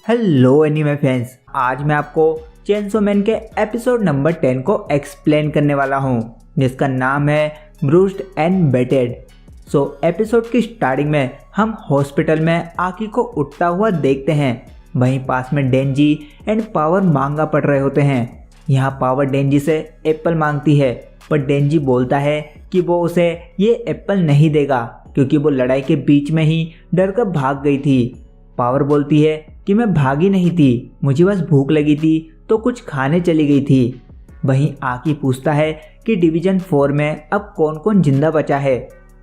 Hello anime fans, आज मैं आपको चेनसो मैन के एपिसोड नंबर 10 को एक्सप्लेन करने वाला हूँ, जिसका नाम है ब्रूस्ड एंड बेटेड। एपिसोड की स्टार्टिंग में हम हॉस्पिटल में आकी को उठता हुआ देखते हैं। वहीं पास में डेंजी एंड पावर मांगा पड़ रहे होते हैं। यहाँ पावर डेंजी से एप्पल मांगती है, पर डेंजी बोलता है कि वो उसे ये एप्पल नहीं देगा क्योंकि वो लड़ाई के बीच में ही डर कर भाग गई थी। पावर बोलती है कि मैं भागी नहीं थी, मुझे बस भूख लगी थी तो कुछ खाने चली गई थी। वहीं आकी पूछता है कि डिवीजन 4 में अब कौन कौन जिंदा बचा है।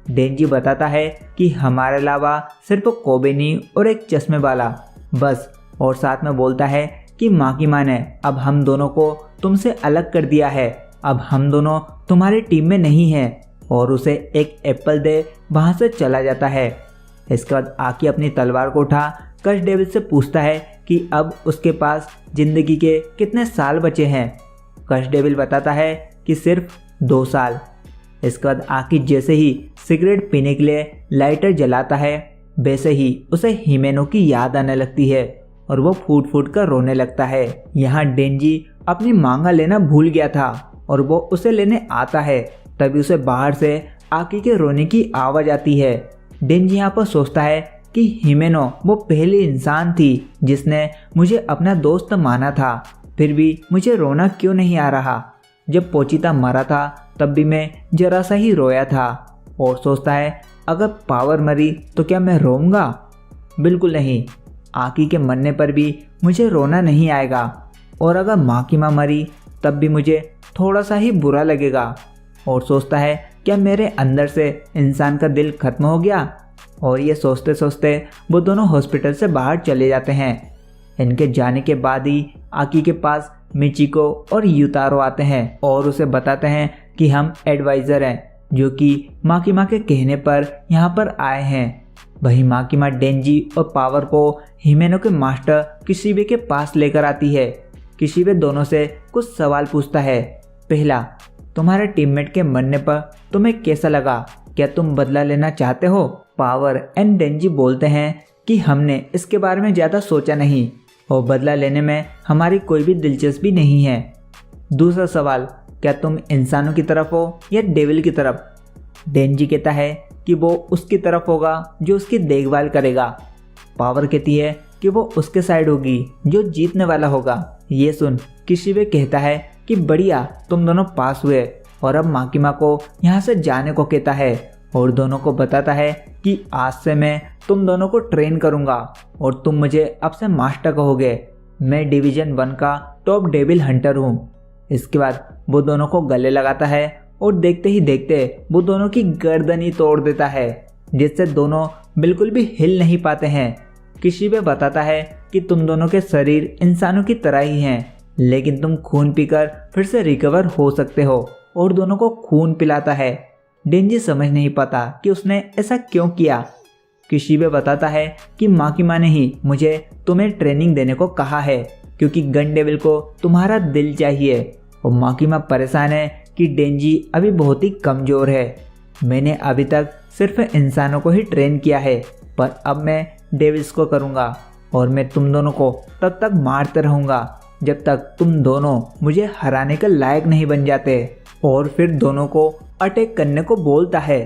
डेंजी बताता है कि हमारे अलावा सिर्फ कोबेनी और एक चश्मे वाला बस, और साथ में बोलता है कि माँ की माँ ने अब हम दोनों को तुमसे अलग कर दिया है, अब हम दोनों तुम्हारी टीम में नहीं हैं, और उसे एक एप्पल दे वहाँ से चला जाता है। इसके बाद आकी अपनी तलवार को उठा क्रश डेविल से पूछता है कि अब उसके पास जिंदगी के कितने साल बचे हैं। क्रश डेविल बताता है कि सिर्फ 2 साल। इसके बाद आकी जैसे ही सिगरेट पीने के लिए लाइटर जलाता है, वैसे ही उसे हिमेनो की याद आने लगती है और वो फूट फूट कर रोने लगता है। यहाँ डेंजी अपनी मांगा लेना भूल गया था और वो उसे लेने आता है, तभी उसे बाहर से आकी के रोने की आवाज़ आती है। डेंजी यहाँ पर सोचता है कि हिमेनो वो पहली इंसान थी जिसने मुझे अपना दोस्त माना था, फिर भी मुझे रोना क्यों नहीं आ रहा। जब पोचिता मरा था तब भी मैं जरा सा ही रोया था, और सोचता है अगर पावर मरी तो क्या मैं रोऊंगा? बिल्कुल नहीं, आकी के मरने पर भी मुझे रोना नहीं आएगा, और अगर माँ की माँ मरी तब भी मुझे थोड़ा सा ही बुरा लगेगा। और सोचता है क्या मेरे अंदर से इंसान का दिल खत्म हो गया? और ये सोचते सोचते वो दोनों हॉस्पिटल से बाहर चले जाते हैं। इनके जाने के बाद ही आकी के पास मिचिको और यूतारो आते हैं और उसे बताते हैं कि हम एडवाइज़र हैं जो कि माँ की माँ के कहने पर यहाँ पर आए हैं। वहीं माँ की माँ डेंजी और पावर को हिमेनो के मास्टर किशिबे के पास लेकर आती है। किशिबे दोनों से कुछ सवाल पूछता है। पहला, तुम्हारे टीममेट के मरने पर तुम्हें कैसा लगा? क्या तुम बदला लेना चाहते हो? पावर एंड डेंजी बोलते हैं कि हमने इसके बारे में ज़्यादा सोचा नहीं और बदला लेने में हमारी कोई भी दिलचस्पी नहीं है। दूसरा सवाल, क्या तुम इंसानों की तरफ हो या डेविल की तरफ? डेंजी कहता है कि वो उसकी तरफ होगा जो उसकी देखभाल करेगा। पावर कहती है कि वो उसके साइड होगी जो जीतने वाला होगा। ये सुन किशिबे कहता है कि बढ़िया, तुम दोनों पास हुए, और अब माँ की माँ को यहाँ से जाने को कहता है और दोनों को बताता है कि आज से मैं तुम दोनों को ट्रेन करूँगा और तुम मुझे अब से मास्टर कहोगे। मैं डिवीजन 1 का टॉप डेविल हंटर हूँ। इसके बाद वो दोनों को गले लगाता है और देखते ही देखते वो दोनों की गर्दन ही तोड़ देता है, जिससे दोनों बिल्कुल भी हिल नहीं पाते हैं। किशिबे बताता है कि तुम दोनों के शरीर इंसानों की तरह ही हैं, लेकिन तुम खून पीकर फिर से रिकवर हो सकते हो, और दोनों को खून पिलाता है। डेंजी समझ नहीं पाता कि उसने ऐसा क्यों किया। किशिबे बताता है कि माँ की माँ ने ही मुझे तुम्हें ट्रेनिंग देने को कहा है क्योंकि गन डेविल को तुम्हारा दिल चाहिए, और माँ की माँ परेशान है कि डेंजी अभी बहुत ही कमज़ोर है। मैंने अभी तक सिर्फ इंसानों को ही ट्रेन किया है, पर अब मैं डेविल्स को करूँगा, और मैं तुम दोनों को तब तक मारते रहूँगा जब तक तुम दोनों मुझे हराने के लायक नहीं बन जाते। और फिर दोनों को अटैक करने को बोलता है।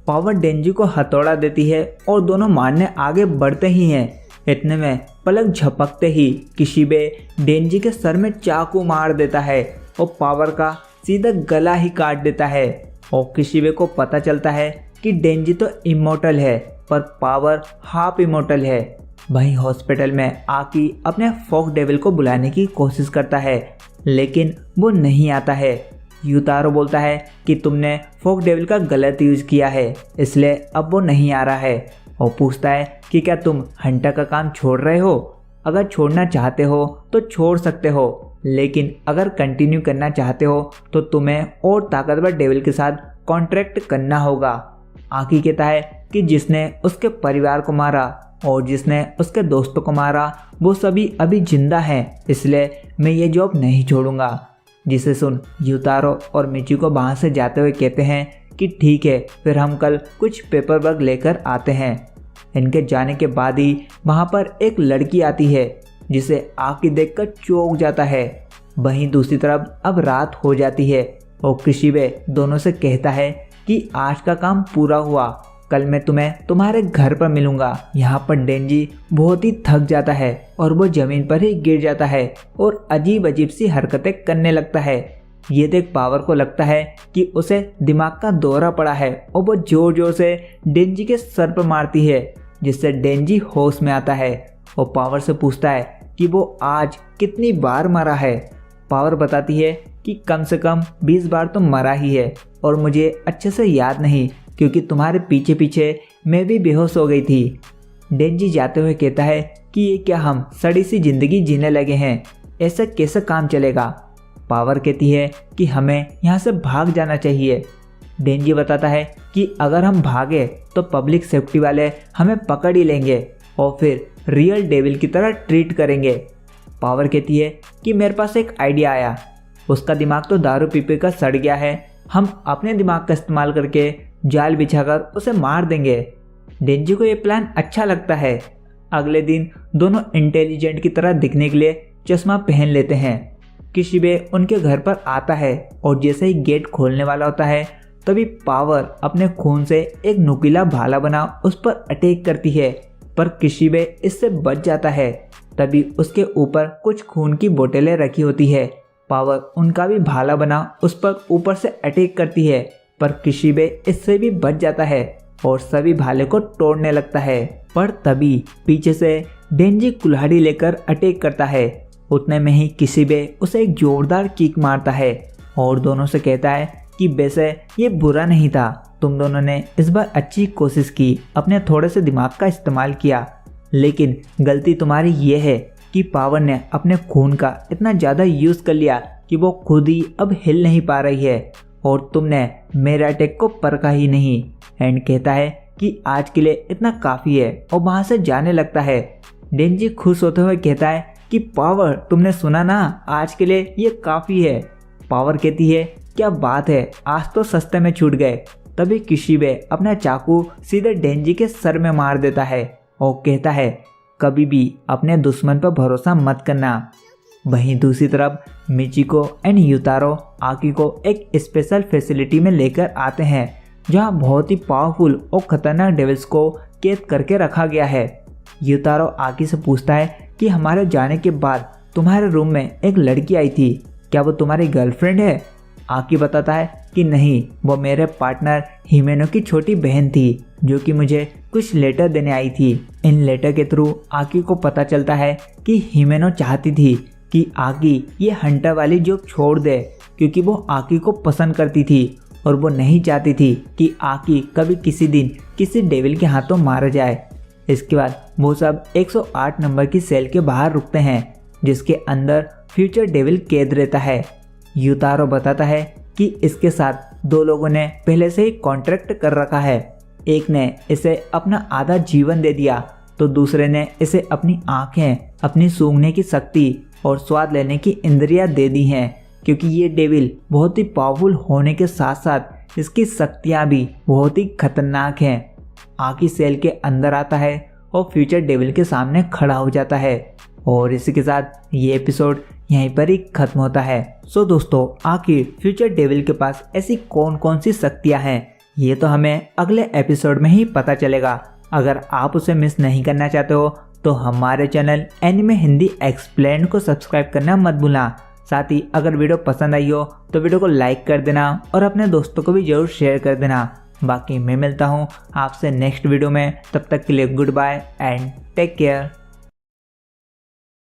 पावर डेंजी को हथौड़ा देती है और दोनों मारने आगे बढ़ते ही हैं। इतने में पलक झपकते ही किशिबे डेंजी के सर में चाकू मार देता है और पावर का सीधा गला ही काट देता है। और किशिबे को पता चलता है कि डेंजी तो इमोर्टल है, पर पावर हाफ इमोर्टल है। वहीं हॉस्पिटल में आकी अपने फॉक डेविल को बुलाने की कोशिश करता है, लेकिन वो नहीं आता है। यूतारो बोलता है कि तुमने फॉक डेविल का गलत यूज़ किया है, इसलिए अब वो नहीं आ रहा है, और पूछता है कि क्या तुम हंटर का काम छोड़ रहे हो? अगर छोड़ना चाहते हो तो छोड़ सकते हो, लेकिन अगर कंटिन्यू करना चाहते हो तो तुम्हें और ताकतवर डेविल के साथ कॉन्ट्रैक्ट करना होगा। आकी कहता है कि जिसने उसके परिवार को मारा और जिसने उसके दोस्तों को मारा वो सभी अभी जिंदा हैं, इसलिए मैं ये जॉब नहीं छोड़ूंगा। जिसे सुन यूतारो और मिचिको वहाँ से जाते हुए कहते हैं कि ठीक है, फिर हम कल कुछ पेपर वर्क लेकर आते हैं। इनके जाने के बाद ही वहाँ पर एक लड़की आती है जिसे आकी देखकर चौंक जाता है। वहीं दूसरी तरफ अब रात हो जाती है और किशिबे दोनों से कहता है कि आज का काम पूरा हुआ, कल मैं तुम्हें तुम्हारे घर पर मिलूंगा। यहाँ पर डेंजी बहुत ही थक जाता है और वो जमीन पर ही गिर जाता है और अजीब अजीब सी हरकतें करने लगता है। ये देख पावर को लगता है कि उसे दिमाग का दौरा पड़ा है और वो जोर जोर से डेंजी के सर पर मारती है, जिससे डेंजी होश में आता है और पावर से पूछता है कि वो आज कितनी बार मरा है। पावर बताती है कि कम से कम 20 बार तो मरा ही है और मुझे अच्छे से याद नहीं, क्योंकि तुम्हारे पीछे पीछे मैं भी बेहोश हो गई थी। डेंजी जाते हुए कहता है कि ये क्या हम सड़ी सी जिंदगी जीने लगे हैं, ऐसा कैसे काम चलेगा। पावर कहती है कि हमें यहाँ से भाग जाना चाहिए। डेंजी बताता है कि अगर हम भागे तो पब्लिक सेफ्टी वाले हमें पकड़ ही लेंगे और फिर रियल डेविल की तरह ट्रीट करेंगे। पावर कहती है कि मेरे पास एक आइडिया आया, उसका दिमाग तो दारू पी पी कर सड़ गया है, हम अपने दिमाग का इस्तेमाल करके जाल बिछाकर उसे मार देंगे। डेंजी को ये प्लान अच्छा लगता है। अगले दिन दोनों इंटेलिजेंट की तरह दिखने के लिए चश्मा पहन लेते हैं। किशिबे उनके घर पर आता है और जैसे ही गेट खोलने वाला होता है तभी पावर अपने खून से एक नुकीला भाला बना उस पर अटैक करती है, पर किशिबे इससे बच जाता है। तभी उसके ऊपर कुछ खून की बोतलें रखी होती है। पावर उनका भी भाला बना उस पर ऊपर से अटैक करती है, पर किशिबे इससे भी बच जाता है और सभी भाले को तोड़ने लगता है। पर तभी पीछे से डेंजी कुल्हाड़ी लेकर अटैक करता है। उतने में ही किशिबे उसे एक जोरदार किक मारता है और दोनों से कहता है कि वैसे ये बुरा नहीं था, तुम दोनों ने इस बार अच्छी कोशिश की, अपने थोड़े से दिमाग का इस्तेमाल किया, लेकिन गलती तुम्हारी ये है कि पावर ने अपने खून का इतना ज़्यादा यूज़ कर लिया कि वो खुद ही अब हिल नहीं पा रही है और तुमने मेरे अटैक को परखा ही नहीं। एंड कहता है कि आज के लिए इतना काफ़ी है और वहाँ से जाने लगता है। डेंजी खुश होते हुए कहता है कि पावर तुमने सुना ना, आज के लिए ये काफ़ी है। पावर कहती है क्या बात है, आज तो सस्ते में छूट गए। तभी किशिबे अपना चाकू सीधे डेंजी के सर में मार देता है और कहता है कभी भी अपने दुश्मन पर भरोसा मत करना। वहीं दूसरी तरफ मिचिको एंड युतारो आकी को एक स्पेशल फैसिलिटी में लेकर आते हैं, जहां बहुत ही पावरफुल और खतरनाक डेविल्स को कैद करके रखा गया है। युतारो आकी से पूछता है कि हमारे जाने के बाद तुम्हारे रूम में एक लड़की आई थी, क्या वो तुम्हारी गर्लफ्रेंड है? आकी बताता है कि नहीं, वो मेरे पार्टनर हिमेनो की छोटी बहन थी, जो कि मुझे कुछ लेटर देने आई थी। इन लेटर के थ्रू आकी को पता चलता है कि हिमेनो चाहती थी कि आकी ये हंटर वाली जॉब छोड़ दे, क्योंकि वो आकी को पसंद करती थी और वो नहीं चाहती थी कि आकी कभी किसी दिन किसी डेविल के हाथों मारा जाए। इसके बाद वो सब 108 नंबर की सेल के बाहर रुकते हैं, जिसके अंदर फ्यूचर डेविल कैद रहता है। युतारो बताता है कि इसके साथ दो लोगों ने पहले से ही कॉन्ट्रैक्ट कर रखा है। एक ने इसे अपना आधा जीवन दे दिया तो दूसरे ने इसे अपनी आंखें, अपनी सूंघने की शक्ति और स्वाद लेने की इंद्रियां दे दी हैं, क्योंकि ये डेविल बहुत ही पावरफुल होने के साथ साथ इसकी शक्तियां भी बहुत ही खतरनाक हैं। आकी सेल के अंदर आता है और फ्यूचर डेविल के सामने खड़ा हो जाता है और इसी के साथ ये एपिसोड यहीं पर ही खत्म होता है। सो दोस्तों, आखिर फ्यूचर डेविल के पास ऐसी कौन कौन सी शक्तियां हैं, ये तो हमें अगले एपिसोड में ही पता चलेगा। अगर आप उसे मिस नहीं करना चाहते हो तो हमारे चैनल एनिमे हिंदी एक्सप्लेन को सब्सक्राइब करना मत भूलना। साथ ही अगर वीडियो पसंद आई हो तो वीडियो को लाइक कर देना और अपने दोस्तों को भी जरूर शेयर कर देना। बाकी मैं मिलता हूँ आपसे नेक्स्ट वीडियो में, तब तक के लिए goodbye and take care.